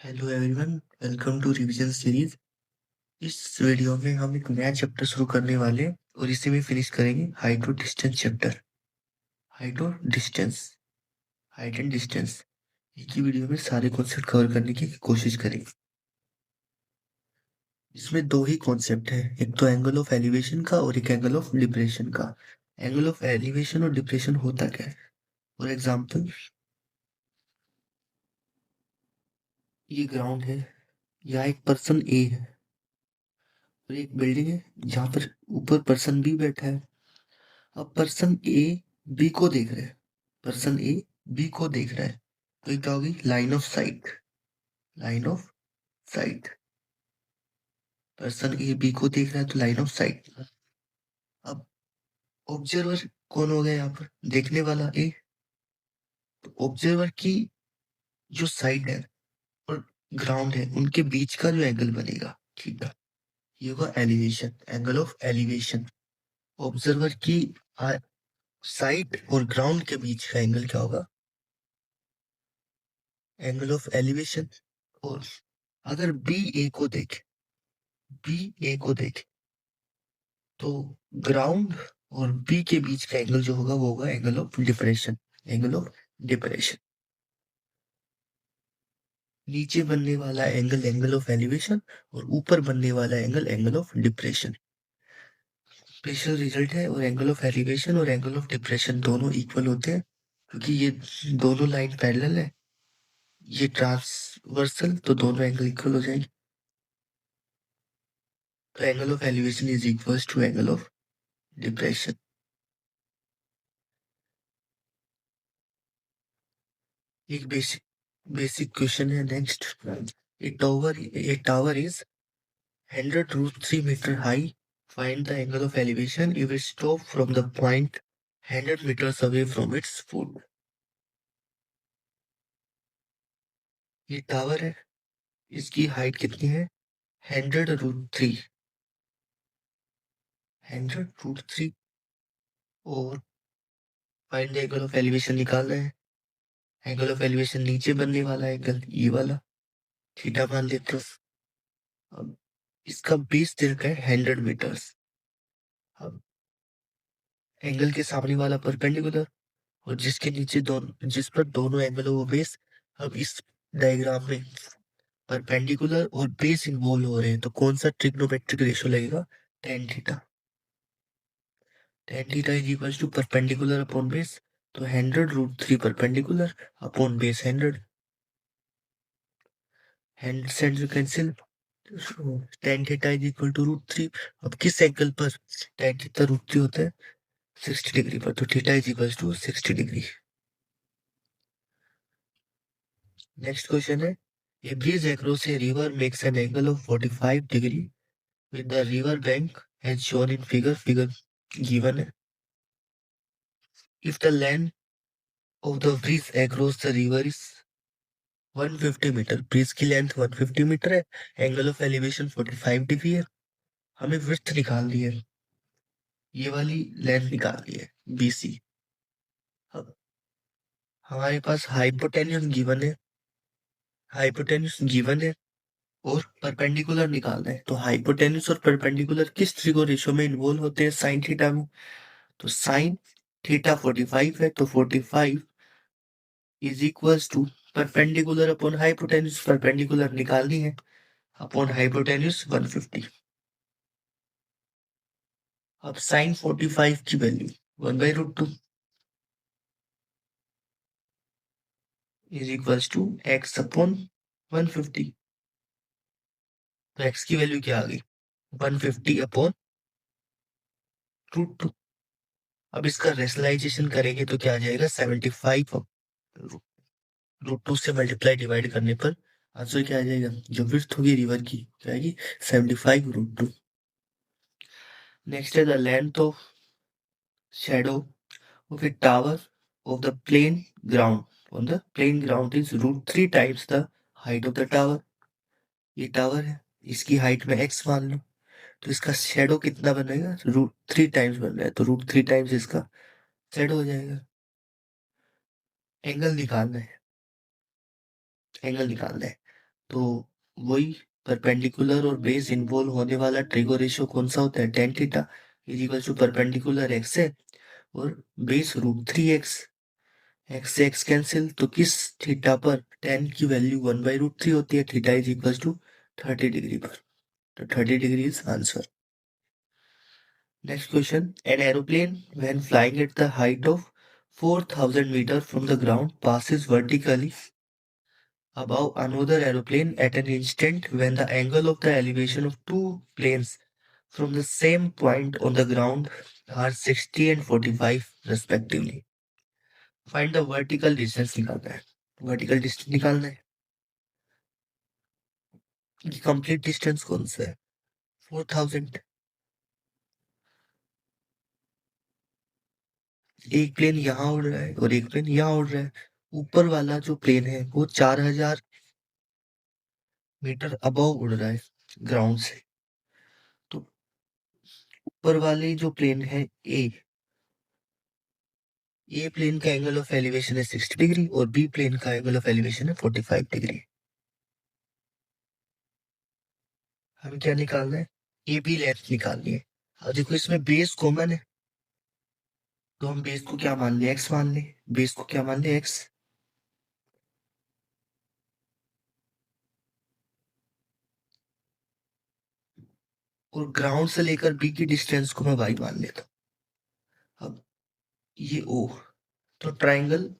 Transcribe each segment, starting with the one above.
Hello everyone, welcome to revision series. इस video में हम एक नया चैप्टर शुरू करने वाले हैं और इसे में फिनिश करेंगे हाइट और डिस्टेंस चैप्टर। हाइट और डिस्टेंस, हाइट एंड डिस्टेंस, एक ही वीडियो में सारे कॉन्सेप्ट कवर करने की कोशिश करेंगे। इसमें दो ही कॉन्सेप्ट है, एक तो एंगल ऑफ एलिवेशन का और एक एंगल ऑफ डिप्रेशन का। एंगल ऑफ एलिवेशन और डिप्रेशन होता क्या है? फॉर एग्जाम्पल, ये ग्राउंड है, यहाँ एक पर्सन ए है और एक बिल्डिंग है जहाँ पर ऊपर पर्सन बी बैठा है। अब पर्सन ए बी को देख रहा है, पर्सन ए बी को देख रहा है, तो ये क्या होगी? Line of sight. Line of sight, person A B को देख रहा है तो लाइन ऑफ साइट। अब ऑब्जर्वर कौन हो गया यहाँ पर? देखने वाला ए। तो ऑब्जर्वर की जो साइड है और ग्राउंड है उनके बीच का जो एंगल बनेगा, ठीक है, ये होगा elevation, angle of elevation. Observer की साइड और ग्राउंड के बीच का एंगल क्या होगा? Angle of elevation. और अगर बी ए को देखे, बी ए को देखे तो ग्राउंड और बी के बीच का एंगल जो होगा वो होगा angle of depression. Angle of depression, नीचे बनने वाला एंगल एंगल ऑफ एलिवेशन और ऊपर बनने वाला angle angle of depression. Special result है, और एंगल ऑफ एलिवेशन और एंगल ऑफ डिप्रेशन दोनों इक्वल होते हैं क्योंकि ये दोनों लाइन पैरेलल है, ये ट्रांसवर्सल, तो दोनों एंगल इक्वल हो जाएंगे। तो angle of elevation is equal to angle of depression. एक बेसिक बेसिक क्वेश्चन है next. A tower is 100 root 3 meter high. Find the angle of elevation if it stop from the point 100 meters away from its foot. ये tower है, इसकी height कितनी है? 100 root 3, 100 root 3। और find the angle of elevation निकालना है। Angle of elevation नीचे बनने वाला एंगल ये वाला, थीटा मान लेते हो। अब इसका बेस दे रखा है 100 मीटर्स। अब एंगल के सामने वाला परपेंडिकुलर और जिसके नीचे दोनों, जिस पर दोनों एंगल हो वो बेस। अब इस डायग्राम में परपेंडिकुलर और बेस इन्वॉल्व हो रहे हैं तो कौन सा ट्रिग्नोमेट्रिक रेशियो लगेगा? Tan theta. Tan theta is equal to perpendicular upon base, तो 100 root 3 परपेंडिकुलर अपॉन बेस 100। हैंड सेंटर cancel, tan theta is equal to root 3। अब किस एंगल पर टेन थीटा रूट 3 होता है? 60 डिग्री पर, तो theta is equal to 60 degree. Next question है, a bridge across a river makes an angle of 45 degree with the river bank as shown in figure given है। If the length of the bridge across the river is 150 meter, bridge की length 150 meter है, angle of elevation 45 degree है, हमें width निकालनी है, ये वाली length निकालनी है BC। अब हमारे पास हाइपोटेन्यूस गिवन है, हाइपोटेन्यूस गिवन है और परपेंडिकुलर निकालना है। तो हाइपोटेन्यूस और परपेंडिकुलर किस ट्रिगो रेशियो में इन्वॉल्व होते हैं? साइन थीटा में। तो साइन थीटा 45 है, तो 45 is equals to perpendicular upon hypotenuse, perpendicular निकालनी है, अपॉन हाइपोटेन्यूस 150। अब साइन 45 की value 1/√2 is equals to x upon 150। तो एक्स की वैल्यू क्या आ गई? 150 अपॉन √2। अब इसका रेशनलाइजेशन करेंगे तो क्या आ जाएगा? 75 √2 से मल्टीप्लाई डिवाइड करने पर आंसर क्या आ जाएगा? जो विड्थ होगी रिवर की क्या आएगी? 75 √2। नेक्स्ट है the length of shadow of a tower of the plane ground on the plane ground is √3 times the height of the tower. ये टावर है, इसकी हाइट में x मान लो, तो इसका शेडो कितना बनेगा? √3 टाइम्स बन रहा है, तो √3 टाइम्स इसका शेडो हो जाएगा। एंगल निकालना है, एंगल निकालना है। तो वही परपेंडिकुलर और बेस इन्वॉल्व होने वाला ट्रिगो रेशियो कौन सा होता है, tan theta is equal to perpendicular x है और बेस √3x, एक्स से एक्स कैंसिल, तो किस थीटा पर टेन की वैल्यू 1/√3 होती है, theta is equal to 30 degree पर, तो 30 degree is answer. Next question. An aeroplane, when flying at the height of 4,000 meters from the ground, passes vertically above another aeroplane at an instant when the angle of the elevation of two planes from the same point on the ground are 60 and 45 respectively. Find the vertical distance निकालना है। Vertical distance निकालना है। ये complete distance कौन सा है? 4,000। एक plane यहाँ उड़ रहा है और एक प्लेन यहाँ उड़ रहा है। ऊपर वाला जो प्लेन है वो 4,000 मीटर अबव उड़ रहा है ग्राउंड से। तो ऊपर वाले जो प्लेन है ए प्लेन का एंगल ऑफ एलिवेशन है 60 डिग्री और बी प्लेन का एंगल ऑफ एलिवेशन है 45 डिग्री। हमें क्या निकालना है, ए बी लेंथ निकालनी है। अब देखो इसमें बेस कॉमन है तो हम बेस को क्या मान ले, एक्स मान ले। बेस को क्या मान ले, एक्स। और ग्राउंड से लेकर बी की डिस्टेंस को मैं वाई मान लेता हूँ। अब ये ओ, तो ट्राइंगल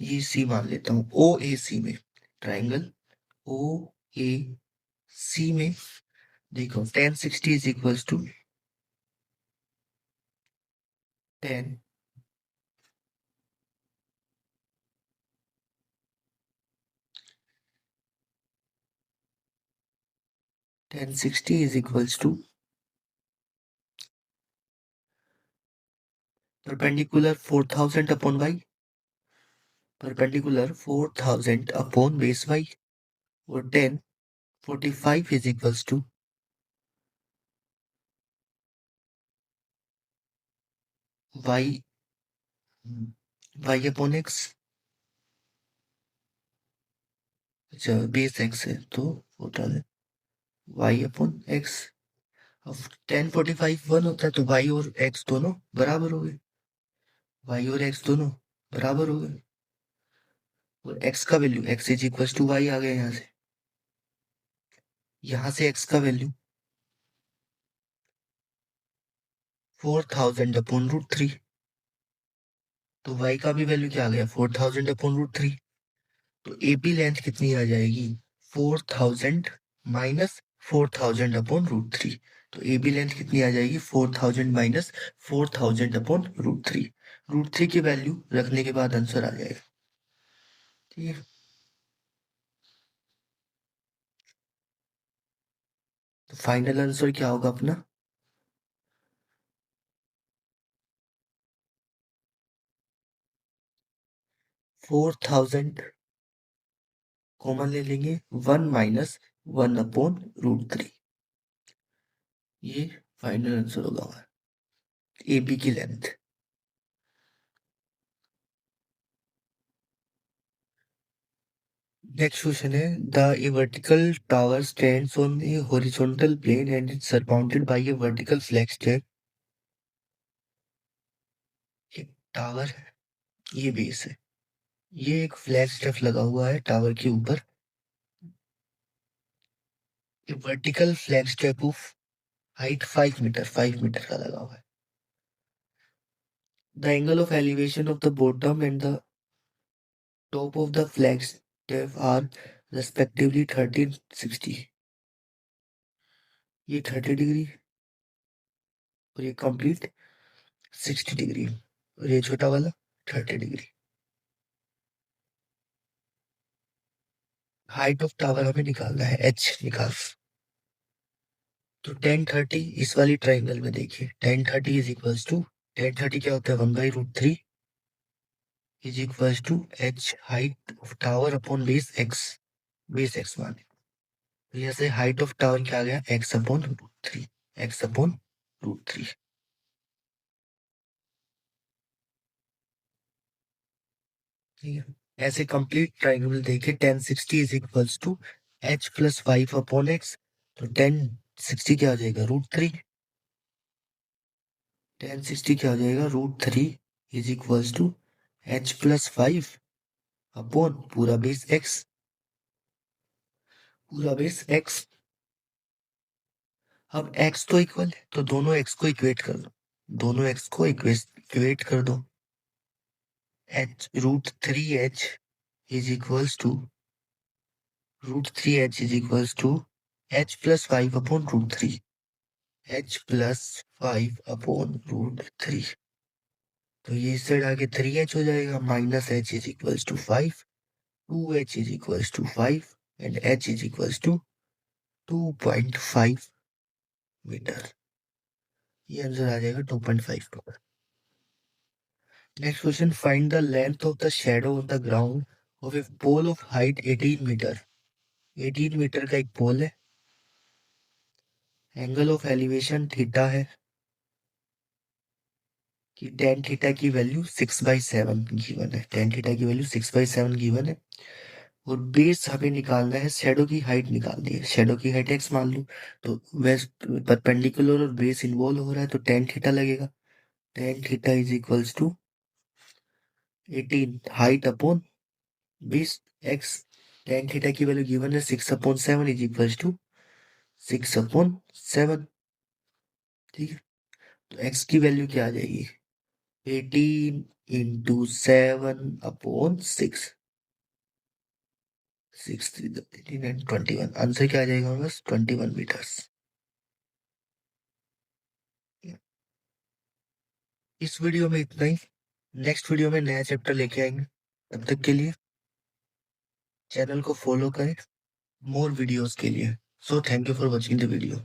ये सी मान लेता हूँ, ओ ए सी में, ट्राइंगल ओ ए सी में देखो 1060 is equals to 10 1060 is equals to perpendicular 4,000 upon y, perpendicular 4,000 upon base y, और 1045 is equals to y, y upon x। अच्छा बेस x है तो होता है y अपॉन x। अब 1045 1 होता है तो y और x दोनों बराबर हो गए, y और x दोनों बराबर हो गए, और x का value x is equal to y आ गया यहाँ से x का वैल्यू 4,000 अपॉन √3, तो y का भी वैल्यू क्या आ गया 4,000 अपॉन √3। तो एबी लेंथ कितनी आ जाएगी, 4,000 माइनस 4,000 अपॉन √3। तो एबी लेंथ कितनी आ जाएगी, 4,000 माइनस 4,000 अपॉन √3। √3 की वैल्यू रखने के बाद आंसर आ जाएगा। ठीक है, तो फाइनल आंसर क्या होगा अपना, 4,000 कॉमन ले लेंगे, 1 माइनस 1 अपॉन √3, ये फाइनल आंसर होगा एबी की लेंथ। नेक्स्ट क्वेश्चन है, the vertical tower stands on a horizontal plane and is surrounded by a vertical flag step. एक टावर है, ये बेस है, ये एक फ्लैग स्टेप लगा हुआ है टावर के ऊपर, ये vertical flag step of height 5 meter का लगा हुआ है। The angle of elevation of the bottom and the top of the flag step are respectively 30 60। ये 30 डिग्री और ये कंप्लीट 60 डिग्री, और ये छोटा वाला 30 डिग्री। हाइट ऑफ टावर हमें निकालना है, एच निकाल। तो 1030 इस वाली ट्राइंगल में देखिए 1030 इज इक्वल्स टू 1030 क्या होता है 1/√3 is equals to H height of tower upon base x माने, तो यहाँ से हाइट ऑफ टावर क्या आ गया एक्स अपॉन √3, एक्स अपॉन √3। ठीक है, ऐसे कंप्लीट ट्राइंगल देखिए 1060 is equals to h plus 5 upon x, तो 1060 क्या हो जाएगा, √3। 1060 क्या हो जाएगा, √3 is equals to h plus 5 upon पूरा बेस x, पूरा बेस x। अब x तो इक्वल है, तो दोनों x को इक्वेट कर दो, दोनों x को इक्वेट कर दो। h √3h is equals to √3h is equals to h plus 5 upon √3, h plus 5 upon √3। तो ये इस साइड आके 3h हो जाएगा, minus h is equals to 5, 2h is equals to 5 and h is equals to 2.5 meter. ये answer आ जाएगा 2.5 meter. Next question, find the length of the shadow on the ground of a pole of height 18 metre. 18 metre का एक पोल है, angle of elevation theta है, कि ten theta की value 6/7 given है, टेन थीटा की वैल्यू 6/7 गिवन है। और बेस हमें निकालना है, शैडो की हाइट निकालनी है, शैडो की हाइट x मान लो, तो वेस्ट परपेंडिकुलर और बेस इन्वॉल्व हो रहा है, तो टेन थीटा लगेगा। Tan theta is equals to 18 height upon base x। Tan theta की वैल्यू गिवन है 6/7 इज इक्वल्स टू 6/7। ठीक है, तो x की वैल्यू क्या आ जाएगी, 18 इंटू 7/6, 6 3 18 एंड 21। आंसर क्या आ जाएगा, बस 21 मीटर्स। इस वीडियो में इतना ही, नेक्स्ट वीडियो में नया चैप्टर लेके आएंगे। तब तक के लिए चैनल को फॉलो करें मोर वीडियोस के लिए। So thank you for watching the video.